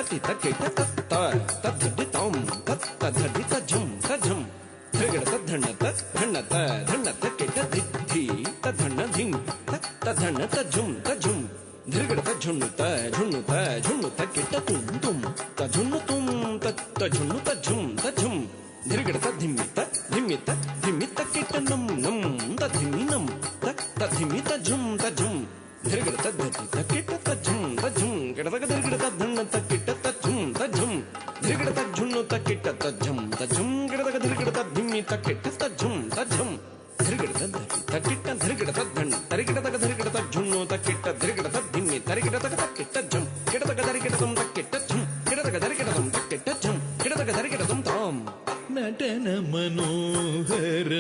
ತಟಿ ತಕಿಟ ತತ್ತ ತದ್ಧಡಿ ತಾಂ ತತ್ತ ಧಡಿ ತಜಂ ತಜಂ ಧೃಗಡ ತದ್ಧಣ್ಣ ತದ್ಧಣ್ಣ ತದ್ಧಣ್ಣ ತಕಿಟ ಧಿದ್ಧಿ ತದ್ಧಣ್ಣ ಧಿಂ ತದ್ಧಣ್ಣ ತಜಂ ತಜಂ ಧೃಗಡ ತಜ್ಜುಣ್ಣು ತಜ್ಜುಣ್ಣು ತಜ್ಜುಣ್ಣು ತಕಿಟ ತುಂ ತುಂ ತಜ್ಜುಣ್ಣು ತುಂ ತಜ್ಜುಣ್ಣು ತಜ್ಜುಂ ತಜ್ಜುಂ ಧೃಗಡ ತದ್ಧಿಮ್ಮಿ ತದ್ಧಿಮ್ಮಿ ತದ್ಧಿಮ್ಮಿ ತಕಿಟ ನಂ ನಂ ತದ್ಧಿಮ್ಮಿ ನಂ ತದ್ಧಿಮ್ಮಿ ತಜ್ಜುಂ ತಜ್ಜುಂ ಧೃಗಡ ತದ್ಧತಿ ತಕಿಟ ತಜ್ಜುಂ ತಜ್ಜುಂ ಗಿಡದಗ ಧೃಗಡ ತದ್ಧಣ್ಣ ತಕಿಟ ತಜ್ಜುಂ ತಜ್ಜುಂ ಧೃಗಡ ತಜ್ಜುಣ್ಣು ತಕಿಟ ತಜ್ಜಂ ತಜ್ಜುಂ ಗಿಡದಗ ಧೃಗಡ ತದ್ಧಿಮ್ಮಿ ತಕಿಟ ತಜ್ಜುಂ ತಜ್ಜಂ ಧೃಗಡ ತದ್ಧತಿ ತಕಿಟ ಧೃಗಡ ತದ್ಧಣ್ಣ ತರಿಗಿಡದಗ ಧೃಗಡ ತಜ್ಜುಣ್ಣು ತಕಿಟ ಧೃಗಡ ತದ್ಧಿಮ್ಮಿ ತರಿಗಿಡದಗ ತಕಿಟ ಜಂ ಗಿಡದಗ ಧರಿಗಿಡದಂ ತಕಿಟ ಜಂ ಗಿಡದಗ ಧರಿಗಿಡದಂ ತಕಿಟ ಜಂ ಗಿಡದಗ ಧರಿಗಿಡದಂ ತಾಂ ನಟನ ಮನೋಹರ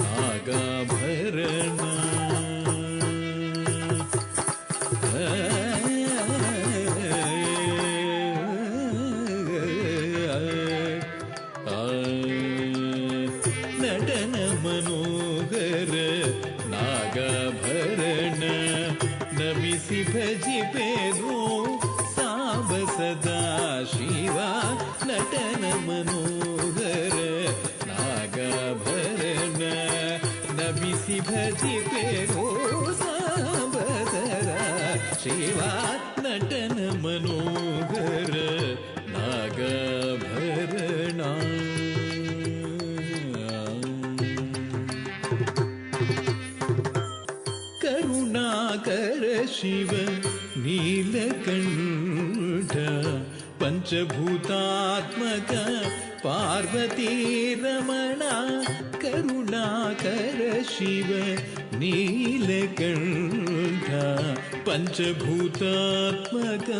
ನಾಗಾಭರಣ ನಟನ ಮನೋಹರ ನಾಗಾಭರಣ ನಮಿಸಿ ಭಜಿಪೇನು ಸಾಂಬ ಸದಾ ಶಿವ ನಟನ ಮನೋಹರ ನಾಗಾಭರಣ ನಮಿಸಿ ಭಜಿಪೇನು ಸಾಂಬ ಸದಾ ಶಿವ ನಟನ ಮನೋಹರ ನಾಗಾಭರಣ ಕರುಣಾಕರ ಶಿವ ನೀಲಕಂಠ ಪಂಚಭೂತಾತ್ಮಕ ಪಾರ್ವತೀ ರಮಣ ಕರುಣಾಕರ ಶಿವ ನೀಲಕಂಠ ಪಂಚಭೂತಾತ್ಮಕ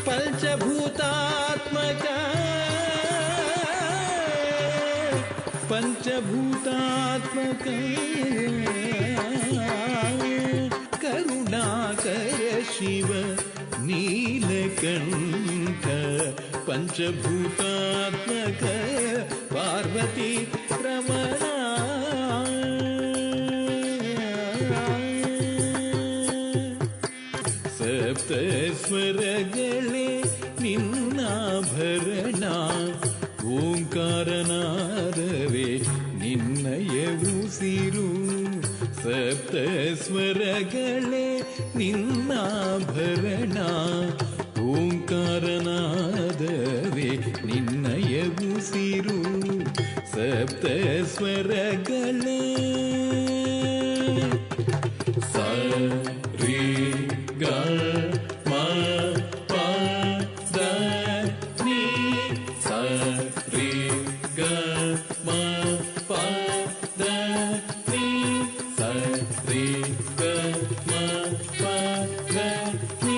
ಪಂಚಭೂತಾತ್ಮಕ ಪಂಚಭೂತಾತ್ಮಕ ಕರುಣಾಕರ ಶಿವ ನೀಲಕಂಠ ಪಂಚಭೂತಾತ್ಮಕ ಪಾರ್ವತಿ ರಮಣ ಸಪ್ತ ಸ್ವರಗಳೇ ನಿನ್ನಾಭರಣ ಓಂಕಾರನಾದವೇ ನಿನ್ನಯ ಉಸಿರು ಸಪ್ತ ಸ್ವರಗಳೇ ನಿನ್ನಾಭರಣ ಓಂಕಾರನಾದವೇ ನಿನ್ನಯ ಉಸಿರು ಸಪ್ತ ಸ್ವರಗಳೇ ಸ ರೀ ಗ ಮ ಪ ದ ನೀ ಸ ರೀ ಗ ಮ ಪ ದ ನೀ ಸ ರೀ ಗ ಮ ಪ ದ ನೀ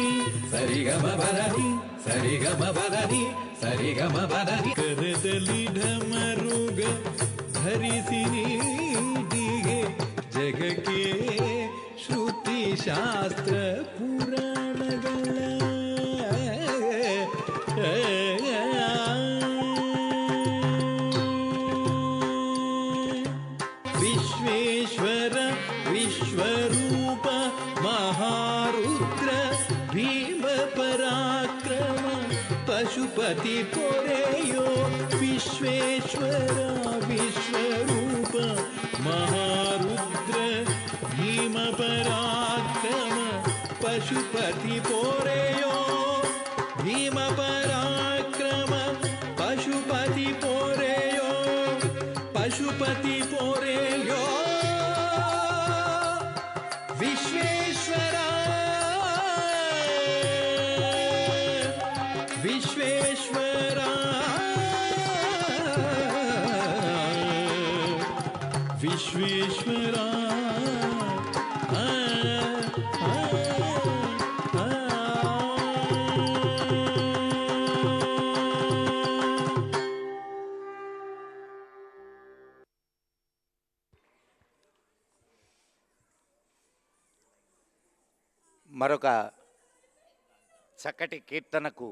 ಸರಿ ಗ ಮ ಪದ ನೀ ಸರಿ ಗ ಮ ಪದ ನೀ ಸರಿ ಗ ಮ ಪದ ನೀ ಕರದಲ್ಲಿ ಢಮರುಗ ಧರಿಸಿ ನೀಡಿಗೆ ಜಗಕ್ಕೆ ಶ್ರುತಿ ಶಾಸ್ತ್ರ ಪುರಾಣಗಳ ವಿಶ್ವೇಶ್ವರ ವಿಶ್ವರೂಪ ಮಹಾರುದ್ರ ಭೀಮ ಪರಾಕ್ರಮ ಪಶುಪತಿ ಪೊರೆಯೋ ವಿಶ್ವೇಶ್ವರ ವಿಶ್ವರೂಪ ಮಹಾರುದ್ರ ಭೀಮ ಪರಾಕ್ರಮ ಪಶುಪತಿ ಪೊರೆಯೋ ಭೀಮ ಪರಾಕ್ರಮ ಪಶುಪತಿ ಪೊರೆಯೋ ಪಶುಪತಿ ಪೊರೆಯೋ ವಿಶ್ವೇಶ್ವರ ವಿಶ್ವೇಶ್ವರ ವಿಶ್ವೇಶ್ವರ మరొక చక్కటి కీర్తనకు